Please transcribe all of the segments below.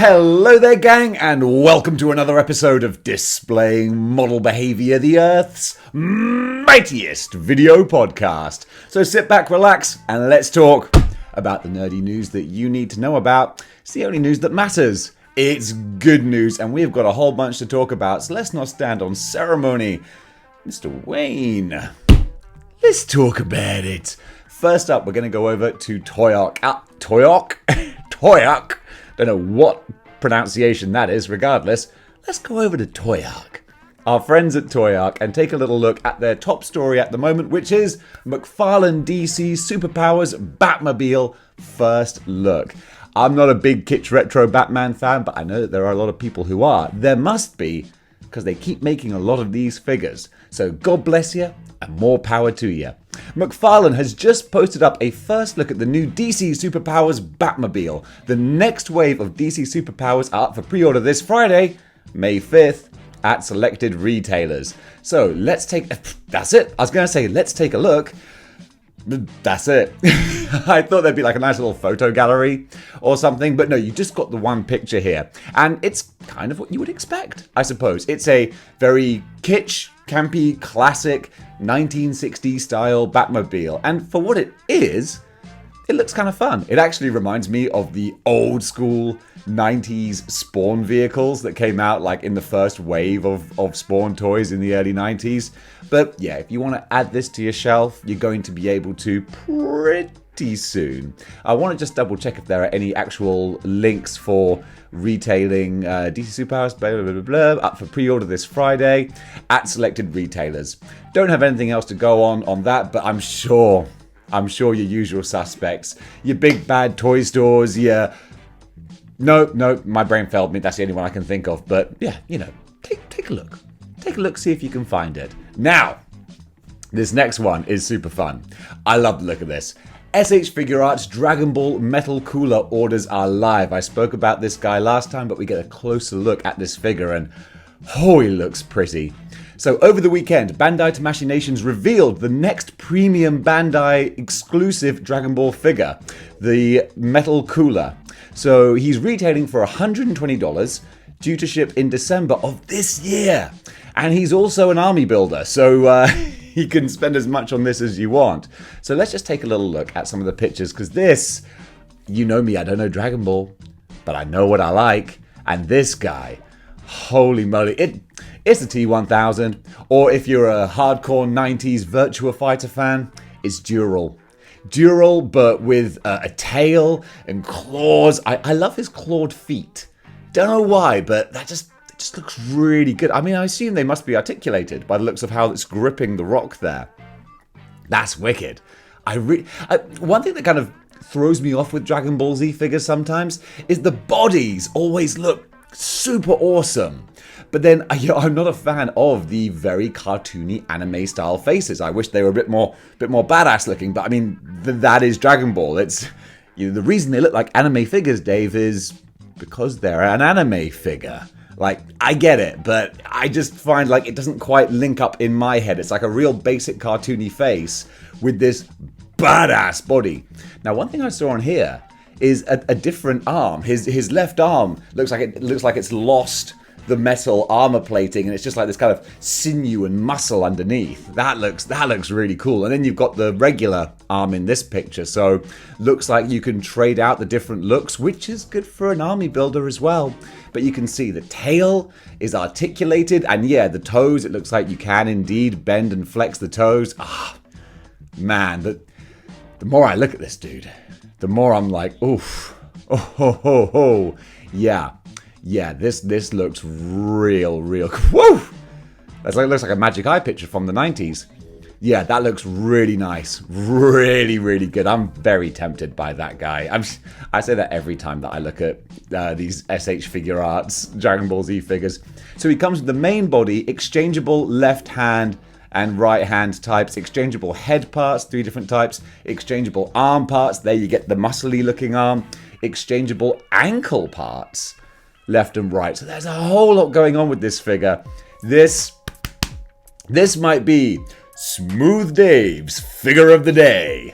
Hello there, gang, and welcome to another episode of Displaying-Model-Behaviour, the Earth's mightiest video podcast. So sit back, relax, and let's talk about the nerdy news that you need to know about. It's the only news that matters. It's good news, and we've got a whole bunch to talk about, so let's not stand on ceremony. Mr. Wayne, let's talk about it. First up, we're going to go over to Toyok. Toyok? Don't know what pronunciation that is, regardless. Let's go over to Toyok, our friends at Toyok, and take a little look at their top story at the moment, which is McFarlane DC Superpowers Batmobile First Look. I'm not a big kitsch retro Batman fan, but I know that there are a lot of people who are. There must be, because they keep making a lot of these figures. So God bless you, and more power to you. McFarlane has just posted up a first look at the new DC Superpowers Batmobile. The next wave of DC Superpowers are up for pre-order this Friday, May 5th, at selected retailers. So let's take... That's it. I was going to say, let's take a look. That's it. I thought there'd be like a nice little photo gallery or something, but no, you just got the one picture here. And it's kind of what you would expect, I suppose. It's a very kitsch, campy, classic 1960s style Batmobile. And for what it is, it looks kind of fun. It actually reminds me of the old school 90s Spawn vehicles that came out like in the first wave of Spawn toys in the early 90s. But yeah, if you want to add this to your shelf, you're going to be able to pretty soon. I want to just double check if there are any actual links for retailing DC Superpowers, blah, blah, blah, blah, up for pre-order this Friday at selected retailers. Don't have anything else to go on that, but I'm sure your usual suspects, your big bad toy stores, No, my brain failed me. That's the only one I can think of. But yeah, take a look. Take a look, see if you can find it. Now, this next one is super fun. I love the look of this. SH Figure Arts Dragonball Metal Cooler orders are live. I spoke about this guy last time, but we get a closer look at this figure, and oh, he looks pretty. So over the weekend, Bandai Tamashii Nations revealed the next premium Bandai exclusive Dragon Ball figure, the Metal Cooler. So he's retailing for $120, due to ship in December of this year. And he's also an army builder, so you can spend as much on this as you want. So let's just take a little look at some of the pictures, because this, you know me, I don't know Dragon Ball, but I know what I like. And this guy, holy moly, it's the T-1000, or if you're a hardcore 90s Virtua Fighter fan, it's Dural. Dural, but with a tail and claws. I love his clawed feet. Don't know why, but it just looks really good. I mean, I assume they must be articulated by the looks of how it's gripping the rock there. That's wicked. One thing that kind of throws me off with Dragon Ball Z figures sometimes is the bodies always look super awesome. But then I'm not a fan of the very cartoony anime style faces. I wish they were a bit more badass looking. But I mean, that is Dragon Ball. It's the reason they look like anime figures, Dave, is because they're an anime figure. Like, I get it, but I just find like it doesn't quite link up in my head. It's like a real basic cartoony face with this badass body. Now, one thing I saw on here is a different arm. His left arm looks like it's lost the metal armor plating, and it's just like this kind of sinew and muscle underneath. That looks really cool. And then you've got the regular arm in this picture, so looks like you can trade out the different looks, which is good for an army builder as well. But you can see the tail is articulated, and yeah, the toes, it looks like you can indeed bend and flex the toes. Man, the more I look at this dude, the more I'm like, oof, yeah, this looks real. Whoa! That looks like a Magic Eye picture from the 90s. Yeah, that looks really nice. Really good. I'm very tempted by that guy. I say that every time that I look at these SH Figure Arts Dragon Ball Z figures. So he comes with the main body, exchangeable left hand and right hand types, exchangeable head parts, 3 different types, exchangeable arm parts, there you get the muscly looking arm, exchangeable ankle parts, left and right. So there's a whole lot going on with this figure. This might be Smooth Dave's figure of the day.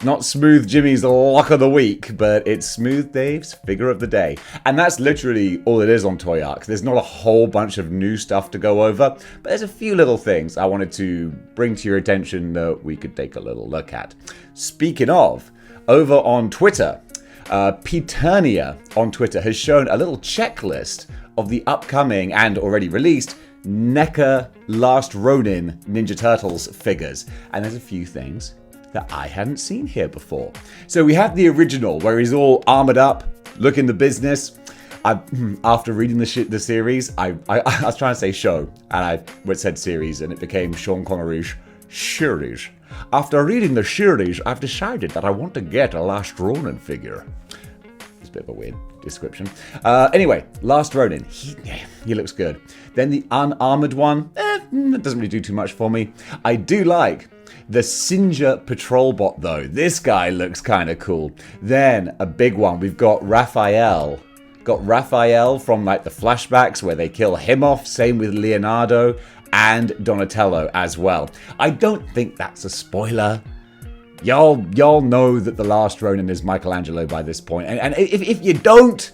It's not Smooth Jimmy's Lock of the Week, but it's Smooth Dave's Figure of the Day. And that's literally all it is on Toy Arc. There's not a whole bunch of new stuff to go over, but there's a few little things I wanted to bring to your attention that we could take a little look at. Speaking of, over on Twitter, Peternia on Twitter has shown a little checklist of the upcoming and already released Neca Last Ronin Ninja Turtles figures. And there's a few things that I hadn't seen here before. So we have the original where he's all armored up, looking the business. After reading the series, I was trying to say show, and I said series, and it became Sean Connery's series. After reading the series, I've decided that I want to get a Last Ronin figure. It's a bit of a weird description. Anyway, Last Ronin, he looks good. Then the unarmored one, it doesn't really do too much for me. I do like the Sinja Patrol Bot though. This guy looks kind of cool. Then a big one, we've got Raphael. Got Raphael from like the flashbacks where they kill him off. Same with Leonardo and Donatello as well. I don't think that's a spoiler. Y'all know that the Last Ronin is Michelangelo by this point. And if you don't,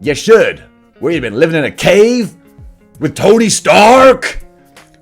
you should. Where you been living in a cave with Tony Stark?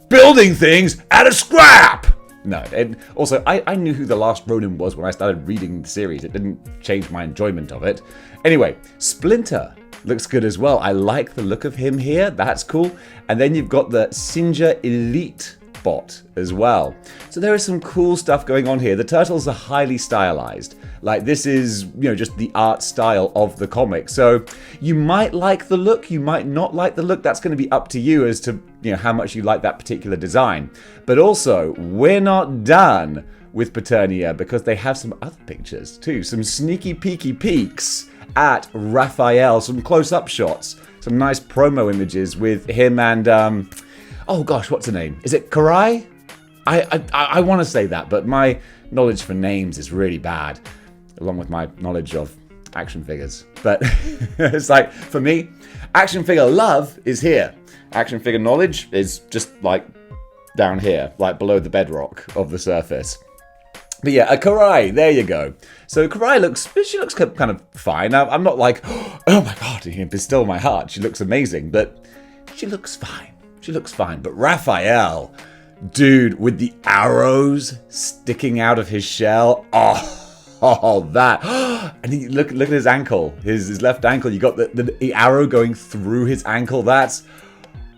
Building things out of scrap! No, and also, I knew who the Last Ronin was when I started reading the series. It didn't change my enjoyment of it. Anyway, Splinter looks good as well. I like the look of him here. That's cool. And then you've got the Sinja Elite bot as well. So there is some cool stuff going on here. The turtles are highly stylized. Like this is, just the art style of the comic. So you might like the look, you might not like the look. That's going to be up to you as to, how much you like that particular design. But also, we're not done with Paternia because they have some other pictures too. Some sneaky peeky peeks at Raphael, some close-up shots, some nice promo images with him and, oh gosh, what's her name? Is it Karai? I want to say that, but my knowledge for names is really bad, along with my knowledge of action figures. But it's like, for me, action figure love is here. Action figure knowledge is just like down here, like below the bedrock of the surface. But yeah, a Karai, there you go. So Karai looks kind of fine. Now, I'm not like, oh my god, you can bestow my heart. She looks amazing, but she looks fine. She looks fine. But Raphael, dude, with the arrows sticking out of his shell, that. And he, look at his ankle, his left ankle. You got the arrow going through his ankle. That's,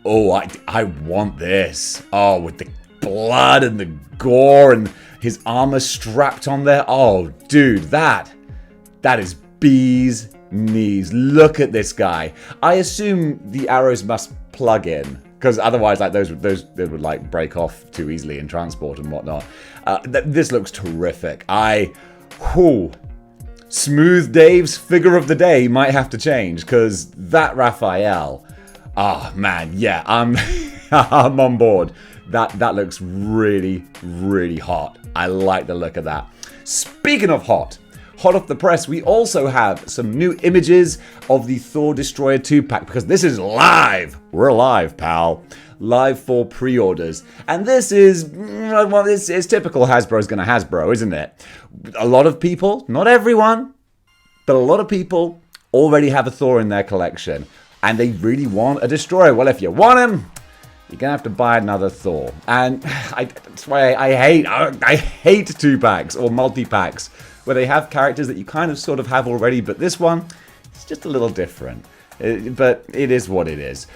I want this. Oh, with the blood and the gore and his armor strapped on there. Oh, dude, that is bee's knees. Look at this guy. I assume the arrows must plug in, because otherwise, like those they would like break off too easily in transport and whatnot. This looks terrific. Smooth Dave's Figure of the Day might have to change, because that Raphael. Oh man, yeah, I'm I'm on board. That looks really, really hot. I like the look of that. Speaking of hot off the press, we also have some new images of the Thor Destroyer 2-pack, because this is live. We're live, pal. Live for pre-orders. And this is, well, this is typical Hasbro's gonna Hasbro, isn't it? A lot of people, not everyone, but a lot of people already have a Thor in their collection, and they really want a Destroyer. Well, if you want him, you're gonna have to buy another Thor. And that's why I hate 2-packs or multi-packs, where they have characters that you kind of sort of have already, but this one, it's just a little different. But it is what it is.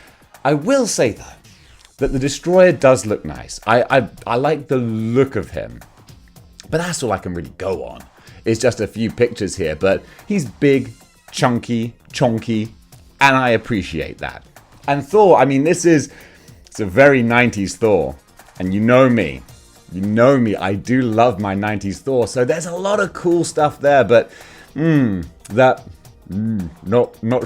I will say, though, that the Destroyer does look nice. I like the look of him. But that's all I can really go on. It's just a few pictures here, but he's big, chunky, chonky, and I appreciate that. And Thor, I mean, it's a very 90s Thor. And you know me, I do love my 90s Thor, so there's a lot of cool stuff there, but not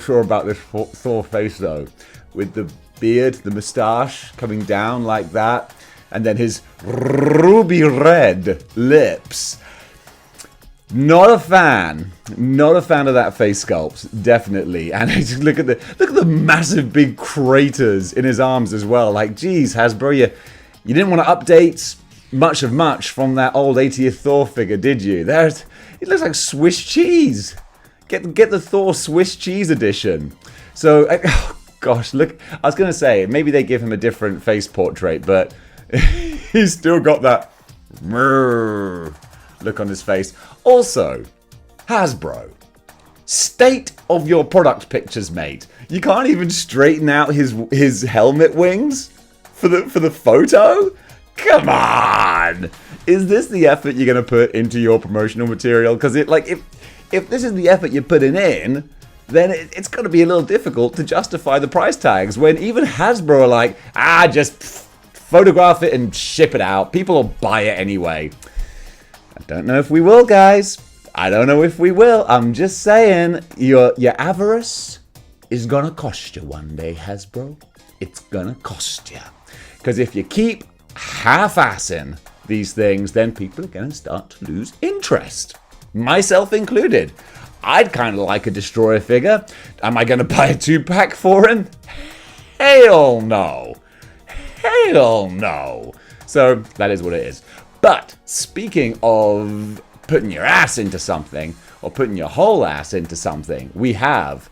sure about this Thor face though. With the beard, the moustache coming down like that, and then his ruby red lips. Not a fan of that face sculpt, definitely. And look at the massive big craters in his arms as well. Like, geez, Hasbro, you didn't want to update much from that old 80th Thor figure, did you? It looks like Swiss cheese. Get the Thor Swiss cheese edition. So, oh gosh, look. I was gonna say maybe they give him a different face portrait, but he's still got that look on his face. Also, Hasbro, state of your product pictures, mate. You can't even straighten out his helmet wings for the photo. Come on! Is this the effort you're gonna put into your promotional material? Because if this is the effort you're putting in, then it's gonna be a little difficult to justify the price tags. When even Hasbro are like, just photograph it and ship it out. People will buy it anyway. I don't know if we will, guys. I don't know if we will. I'm just saying, your avarice is gonna cost you one day, Hasbro. It's gonna cost you. Because if you keep half-assing these things, then people are going to start to lose interest. Myself included. I'd kind of like a Destroyer figure. Am I going to buy a 2-pack for him? Hell no. Hell no. So that is what it is. But speaking of putting your ass into something, or putting your whole ass into something, we have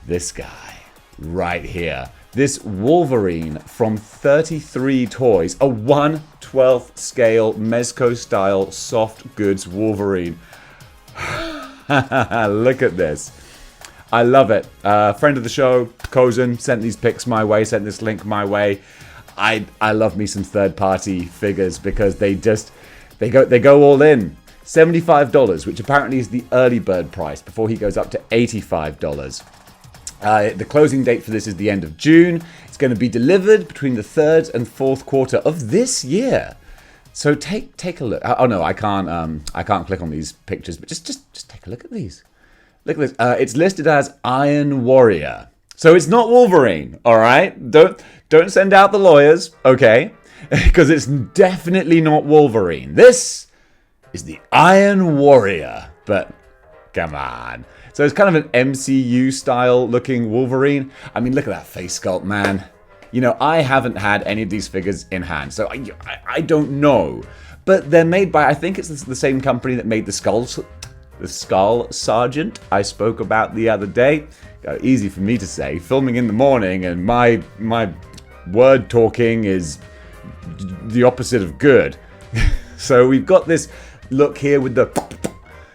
this guy right here. This Wolverine from 33 Toys, a 1/12 scale Mezco style soft goods Wolverine. Look at this. I love it. Friend of the show, Kozen, sent these pics my way, sent this link my way. I love me some third-party figures because they go all in. $75, which apparently is the early bird price before he goes up to $85. The closing date for this is the end of June. It's going to be delivered between the 3rd and 4th quarter of this year. So take a look. Oh no, I can't click on these pictures, but just take a look at these. Look at this. It's listed as Iron Warrior, so it's not Wolverine. All right, don't send out the lawyers, okay? Because it's definitely not Wolverine. This is the Iron Warrior, but come on. So it's kind of an MCU style looking Wolverine. I mean, look at that face sculpt, man. You know, I haven't had any of these figures in hand, so I don't know. But they're made by, I think it's the same company that made the Skull Sergeant I spoke about the other day. Easy for me to say. Filming in the morning, and my word talking is the opposite of good. So we've got this look here with the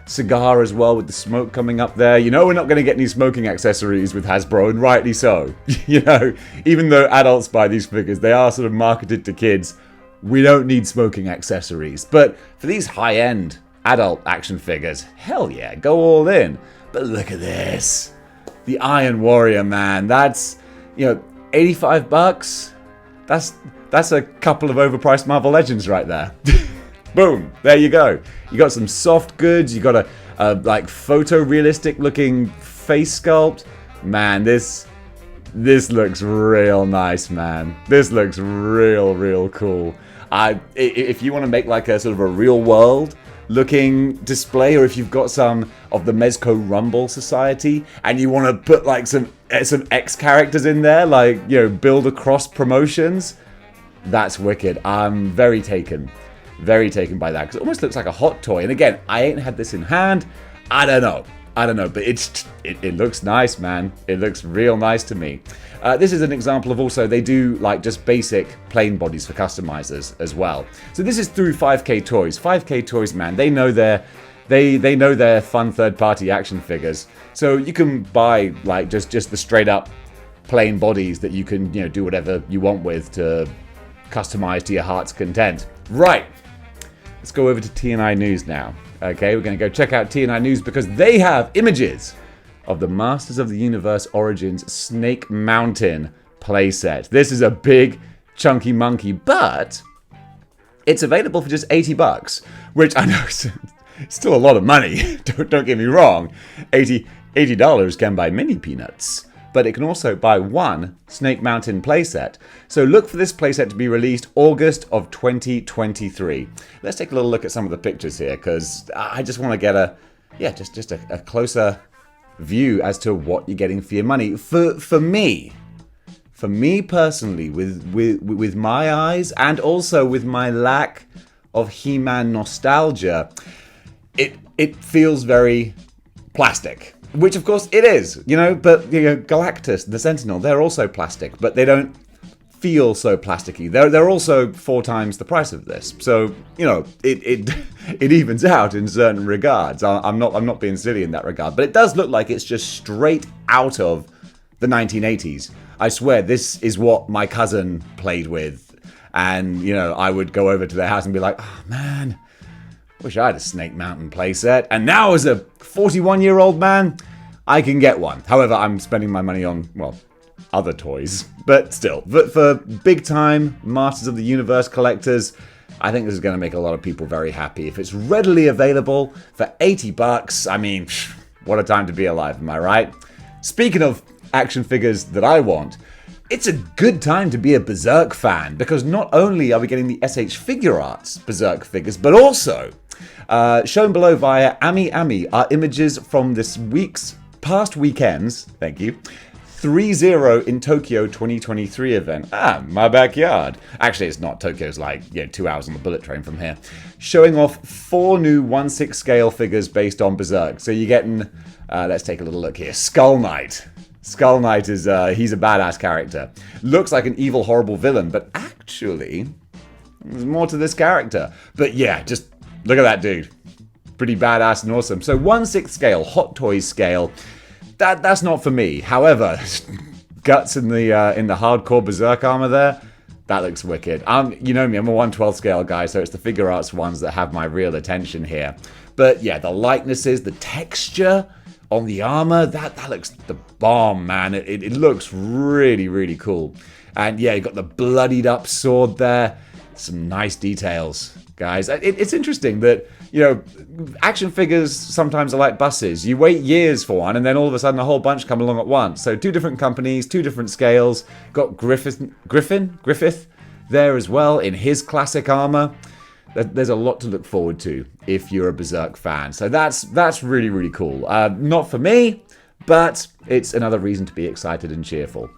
cigar as well, with the smoke coming up there. You know, we're not going to get any smoking accessories with Hasbro, and rightly so. You know, even though adults buy these figures, they are sort of marketed to kids. We don't need smoking accessories. But for these high-end adult action figures, hell yeah, go all in. But look at this. The Iron Warrior, man. That's, you know, $85. That's a couple of overpriced Marvel Legends right there. Boom, there you go. You got some soft goods, you got a like photorealistic looking face sculpt. Man, this looks real nice, man. This looks real cool. If you want to make like a sort of a real world looking display, or if you've got some of the Mezco Rumble Society and you want to put like some X characters in there, like, you know, build across promotions, that's wicked. I'm very taken by that, because it almost looks like a hot toy. And again, I ain't had this in hand. I don't know, but it looks nice, man. It looks real nice to me. This is an example of also, they do like just basic plain bodies for customizers as well. So this is through 5K Toys. 5K Toys, man, they know their fun third-party action figures. So you can buy like just the straight up plain bodies that you can, you know, do whatever you want with to customize to your heart's content. Right. Let's go over to TNI News now. Okay, we're going to go check out TNI News because they have images of the Masters of the Universe Origins Snake Mountain playset. This is a big, chunky monkey, but it's available for just $80, which I know is still a lot of money. Don't get me wrong. $80 can buy many peanuts. But it can also buy one Snake Mountain playset. So look for this playset to be released August of 2023. Let's take a little look at some of the pictures here, because I just want to get just a closer view as to what you're getting for your money. For me personally, with my eyes and also with my lack of He-Man nostalgia, it feels very plastic. Which, of course, it is, you know, but, you know, Galactus, the Sentinel, they're also plastic, but they don't feel so plasticky. They're also 4 times the price of this. So, you know, it evens out in certain regards. I'm not being silly in that regard, but it does look like it's just straight out of the 1980s. I swear, this is what my cousin played with. And, you know, I would go over to their house and be like, oh, man, wish I had a Snake Mountain playset. And now as a 41-year-old man, I can get one. However, I'm spending my money on, well, other toys. But still, but for big-time Masters of the Universe collectors, I think this is going to make a lot of people very happy. If it's readily available for $80, I mean, what a time to be alive, am I right? Speaking of action figures that I want, it's a good time to be a Berserk fan, because not only are we getting the SH Figure Arts Berserk figures, but also, shown below via Ami are images from this week's past weekend's, thank you, Threezero in Tokyo 2023 event. My backyard. Actually, it's not. Tokyo's like, 2 hours on the bullet train from here. Showing off 4 new 1/6 scale figures based on Berserk. So you're getting, let's take a little look here. Skull Knight. Skull Knight is, he's a badass character. Looks like an evil, horrible villain, but actually, there's more to this character. But yeah, just look at that dude. Pretty badass and awesome. So 1/6 scale, Hot Toys scale. That's not for me. However, guts in the hardcore Berserk armor there, that looks wicked. You know me, I'm a 1/12 scale guy, so it's the figure arts ones that have my real attention here. But yeah, the likenesses, the texture on the armor, that looks the bomb, man. It looks really, really cool. And yeah, you got the bloodied up sword there. Some nice details, guys. It's interesting that, action figures sometimes are like buses. You wait years for one, and then all of a sudden a whole bunch come along at once. So 2 different companies, 2 different scales. Got Griffith there as well in his classic armor. There's a lot to look forward to if you're a Berserk fan. So that's really, really cool. Not for me, but it's another reason to be excited and cheerful.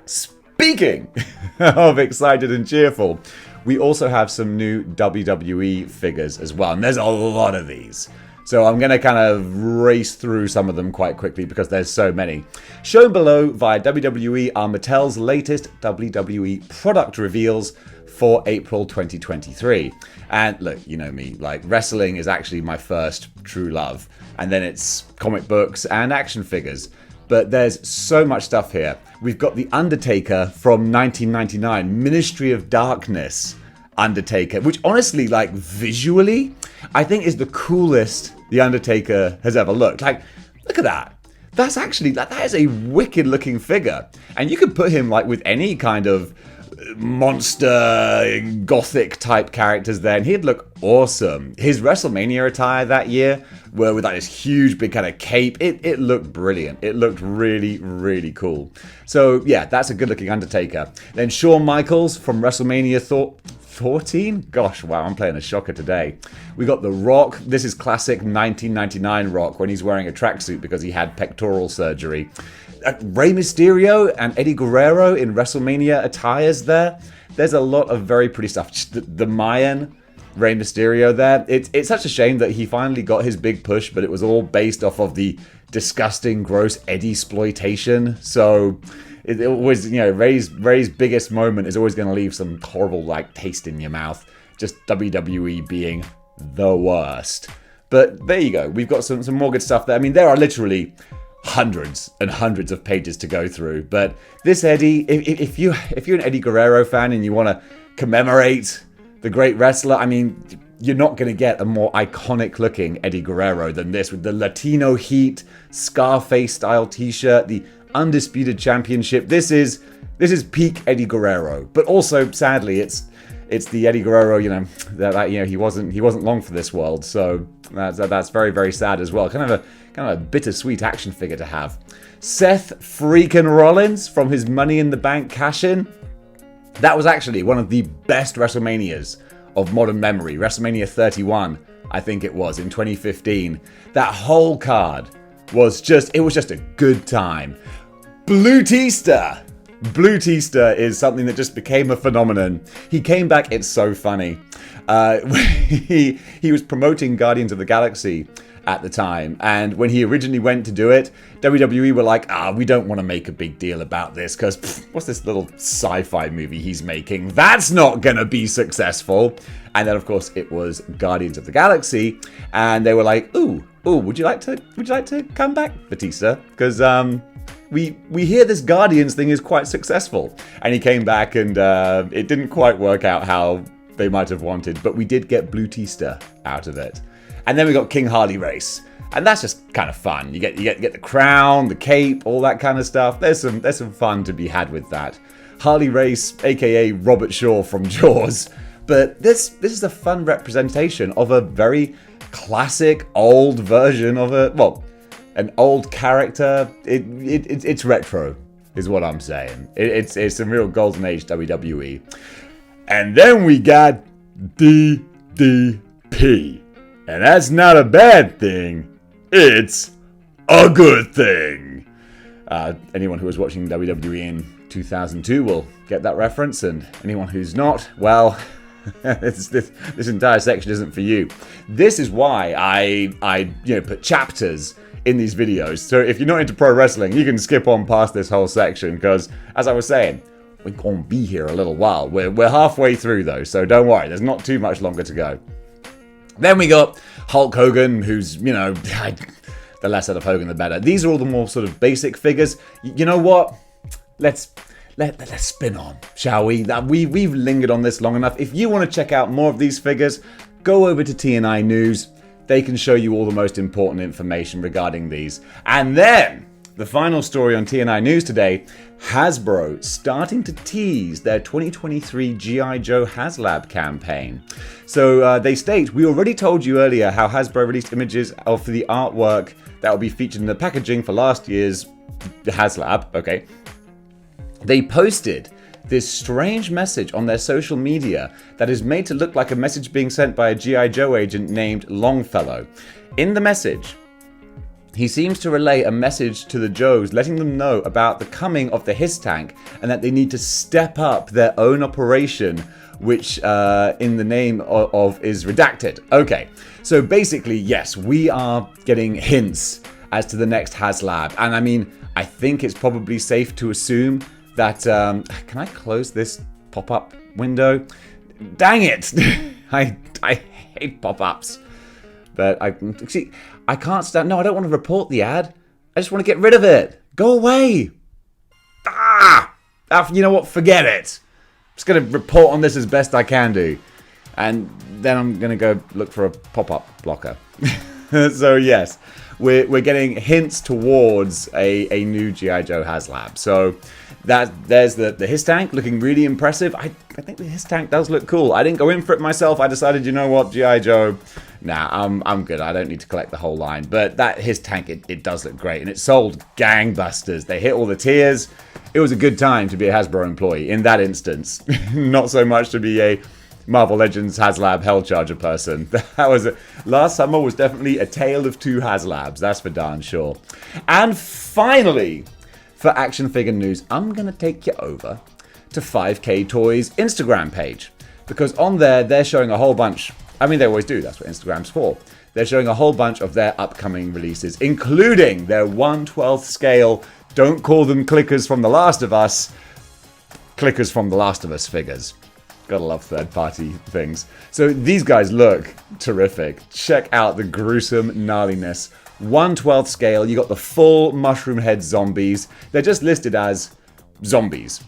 Speaking of excited and cheerful, we also have some new WWE figures as well, and there's a lot of these. So I'm going to kind of race through some of them quite quickly because there's so many. Shown below via WWE are Mattel's latest WWE product reveals for April 2023. And look, you know me, like wrestling is actually my first true love. And then it's comic books and action figures. But there's so much stuff here. We've got The Undertaker from 1999, Ministry of Darkness Undertaker, which honestly, like visually, I think is the coolest The Undertaker has ever looked. Like, look at that. That's actually, that is a wicked looking figure. And you could put him like with any kind of monster, gothic type characters there, and he'd look awesome. His WrestleMania attire that year, where with like this huge big kind of cape, it looked brilliant. It looked really, really cool. So yeah, that's a good looking Undertaker. Then Shawn Michaels from WrestleMania 14? Gosh, wow, I'm playing a shocker today. We got The Rock. This is classic 1999 Rock when he's wearing a tracksuit because he had pectoral surgery. Rey Mysterio and Eddie Guerrero in WrestleMania attires there. There's a lot of very pretty stuff. The Mayan Rey Mysterio there. It's such a shame that he finally got his big push, but it was all based off of the disgusting, gross Eddie-sploitation. So it always, Rey's biggest moment is always going to leave some horrible, like, taste in your mouth. Just WWE being the worst. But there you go. We've got some more good stuff there. I mean, there are literally hundreds and hundreds of pages to go through. But this Eddie, if you're an Eddie Guerrero fan and you want to commemorate the great wrestler, I mean, you're not going to get a more iconic looking Eddie Guerrero than this, with the Latino heat, Scarface style t-shirt, the Undisputed Championship. This is peak Eddie Guerrero, but also sadly it's the Eddie Guerrero, he wasn't long for this world, so that's very, very sad as well. Kind of a bittersweet action figure to have. Seth freaking Rollins from his Money in the Bank cash-in. That was actually one of the best WrestleManias of modern memory. WrestleMania 31, I think it was, in 2015. That whole card was just a good time. Blue Tista is something that just became a phenomenon. He came back, it's so funny. he was promoting Guardians of the Galaxy at the time, and when he originally went to do it, WWE were like, we don't want to make a big deal about this because what's this little sci-fi movie he's making? That's not gonna be successful. And then of course it was Guardians of the Galaxy, and they were like, ooh, would you like to come back, Batista? Because we hear this Guardians thing is quite successful. And he came back, and it didn't quite work out how they might have wanted, but we did get Blue-Tista out of it. And then we got King Harley Race, and that's just kind of fun. You get the crown, the cape, all that kind of stuff. There's some fun to be had with that. Harley Race, aka Robert Shaw from Jaws. But this is a fun representation of a very classic old version of an old character. It's retro, is what I'm saying. It's some real golden age WWE. And then we got DDP. And that's not a bad thing. It's a good thing. Anyone who was watching WWE in 2002 will get that reference, and anyone who's not, well, this entire section isn't for you. This is why I put chapters in these videos. So if you're not into pro wrestling, you can skip on past this whole section, because as I was saying, we're gonna be here a little while. We're halfway through though, so don't worry, there's not too much longer to go. Then we got Hulk Hogan, who's, the less out of Hogan the better. These are all the more sort of basic figures. You know what? Let's spin on, shall we? We've lingered on this long enough. If you want to check out more of these figures, go over to TNI News. They can show you all the most important information regarding these. And then, the final story on TNI News today, Hasbro starting to tease their 2023 G.I. Joe Haslab campaign. So they state, we already told you earlier how Hasbro released images of the artwork that will be featured in the packaging for last year's Haslab. Okay. They posted this strange message on their social media that is made to look like a message being sent by a G.I. Joe agent named Longfellow. In the message, he seems to relay a message to the Joes, letting them know about the coming of the Hiss Tank and that they need to step up their own operation, which in the name of is redacted. Okay, so basically, yes, we are getting hints as to the next Haslab. And I mean, I think it's probably safe to assume that, can I close this pop-up window? Dang it! I hate pop-ups. But I can't stand, no, I don't want to report the ad. I just want to get rid of it. Go away. You know what, forget it. I'm just going to report on this as best I can do. And then I'm going to go look for a pop-up blocker. So yes, we're getting hints towards a new G.I. Joe Haslab. So there's the Hiss Tank looking really impressive. I think the Hiss Tank does look cool. I didn't go in for it myself. I decided, you know what, G.I. Joe, nah, I'm good. I don't need to collect the whole line. But that Hiss Tank, it does look great. And it sold gangbusters. They hit all the tiers. It was a good time to be a Hasbro employee in that instance. Not so much to be a Marvel Legends Haslab Hellcharger person. That was last summer was definitely a tale of two Haslabs. That's for darn sure. And finally, for action figure news, I'm going to take you over to 5K Toys' Instagram page. Because on there, they're showing a whole bunch. I mean, they always do. That's what Instagram's for. They're showing a whole bunch of their upcoming releases, including their 1/12 scale, don't call them clickers from The Last of Us, clickers from The Last of Us figures. Gotta love third-party things. So these guys look terrific. Check out the gruesome gnarliness. 1/12 scale, you got the full mushroom head zombies. They're just listed as zombies.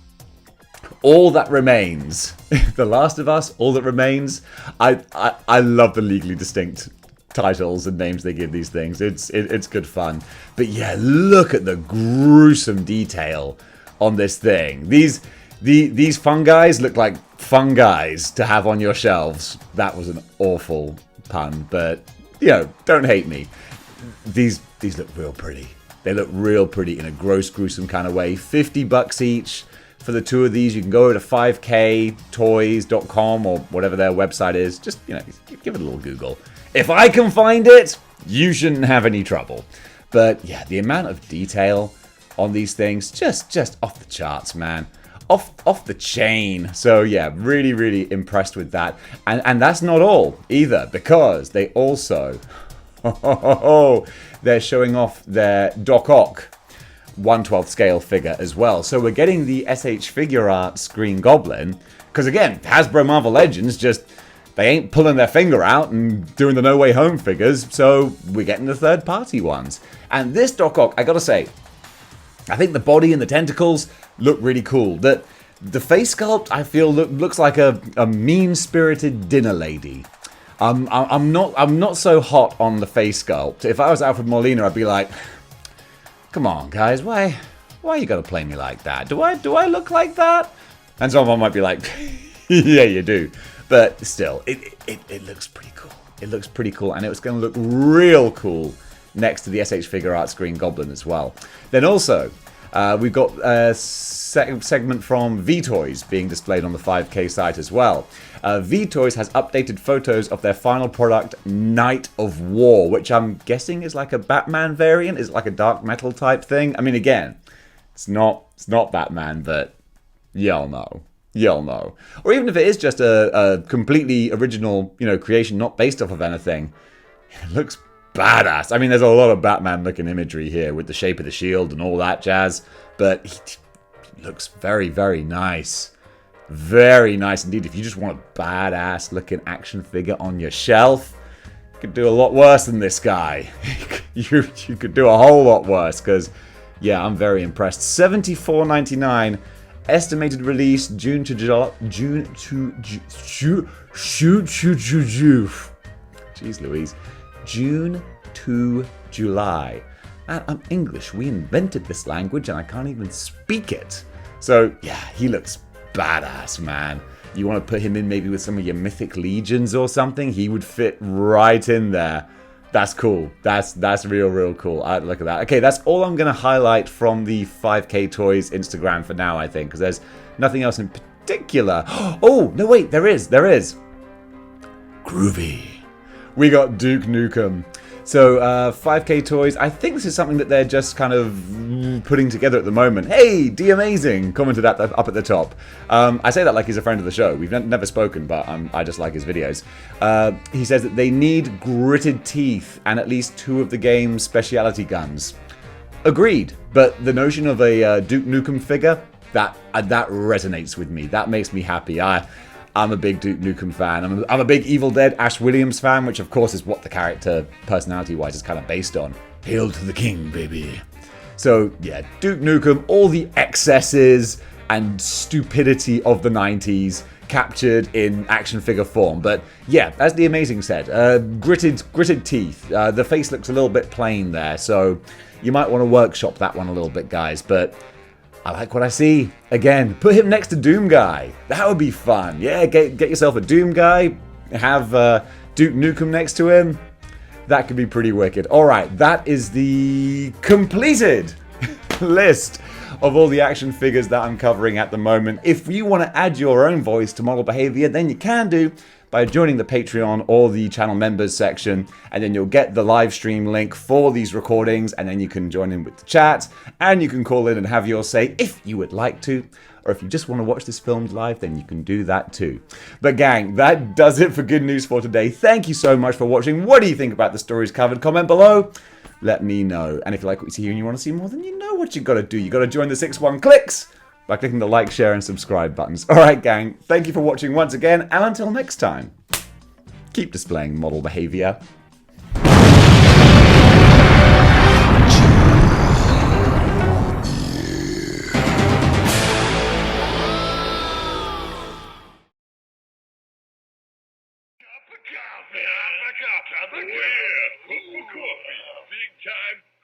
All That Remains. The Last of Us, All That Remains. I love the legally distinct titles and names they give these things. It's good fun. But yeah, look at the gruesome detail on this thing. These fungi look like fun guys to have on your shelves. That was an awful pun, but don't hate me. These look real pretty. They look real pretty in a gross, gruesome kind of way. $50 each for the two of these. You can go over to 5ktoys.com or whatever their website is. Just give it a little Google. If I can find it, you shouldn't have any trouble. But yeah, the amount of detail on these things, just off the charts, man. off the chain. So yeah, really, really impressed with that. And that's not all either, because they also, they're showing off their Doc Ock 1/12 scale figure as well. So we're getting the SH Figure Arts Green Goblin, because again, Hasbro Marvel Legends they ain't pulling their finger out and doing the No Way Home figures, so we're getting the third-party ones. And this Doc Ock, I gotta say, I think the body and the tentacles look really cool. The face sculpt, I feel, looks like a mean-spirited dinner lady. I'm not so hot on the face sculpt. If I was Alfred Molina, I'd be like, come on, guys, why you gotta play me like that? Do I look like that? And someone might be like, yeah, you do. But still, it looks pretty cool. It looks pretty cool, and it's going to look real cool next to the SH Figure Arts Green Goblin as well. Then also, we've got a segment from V-Toys being displayed on the 5K site as well. V-Toys has updated photos of their final product, Night of War, which I'm guessing is like a Batman variant. Is it like a dark metal type thing? I mean, again, it's not Batman, but y'all know. You'll know. Or even if it is just a completely original, creation, not based off of anything, it looks badass. I mean, there's a lot of Batman-looking imagery here with the shape of the shield and all that jazz, but he looks very, very nice. Very nice indeed. If you just want a badass-looking action figure on your shelf, you could do a lot worse than this guy. you could do a whole lot worse, because, yeah, I'm very impressed. $74.99. Estimated release June to July. Jeez Louise. June to July. And I'm English. We invented this language and I can't even speak it. So yeah, he looks badass, man. You want to put him in maybe with some of your Mythic Legions or something? He would fit right in there. That's cool. That's real cool. Look at that. Okay, that's all I'm going to highlight from the 5K Toys Instagram for now, I think, because there's nothing else in particular. Oh, no, wait, there is. Groovy. We got Duke Nukem. So, 5K Toys, I think this is something that they're just kind of putting together at the moment. Hey, D-Amazing commented up at the top. I say that like he's a friend of the show. We've never spoken, but I just like his videos. He says that they need gritted teeth and at least 2 of the game's specialty guns. Agreed, but the notion of a Duke Nukem figure, that resonates with me. That makes me happy. I'm a big Duke Nukem fan. I'm a big Evil Dead Ash Williams fan, which of course is what the character, personality-wise, is kind of based on. Hail to the king, baby. So yeah, Duke Nukem, all the excesses and stupidity of the 90s captured in action figure form. But yeah, as the Amazing said, gritted teeth. The face looks a little bit plain there, so you might want to workshop that one a little bit, guys. But I like what I see. Again, put him next to Doom Guy. That would be fun. Yeah, get yourself a Doom Guy. Have Duke Nukem next to him. That could be pretty wicked. Alright, that is the completed list of all the action figures that I'm covering at the moment. If you want to add your own voice to model behavior, then you can do by joining the Patreon or the channel members section, and then you'll get the live stream link for these recordings, and then you can join in with the chat, and you can call in and have your say if you would like to, or if you just want to watch this filmed live, then you can do that too. But gang, that does it for Good News for today. Thank you so much for watching. What do you think about the stories covered? Comment below. Let me know. And if you like what you see here and you want to see more, then you know what you got to do. You got to join the 6-1 Clicks by clicking the like, share, and subscribe buttons. Alright gang, thank you for watching once again, and until next time, keep displaying model behavior. Cup of coffee, big time.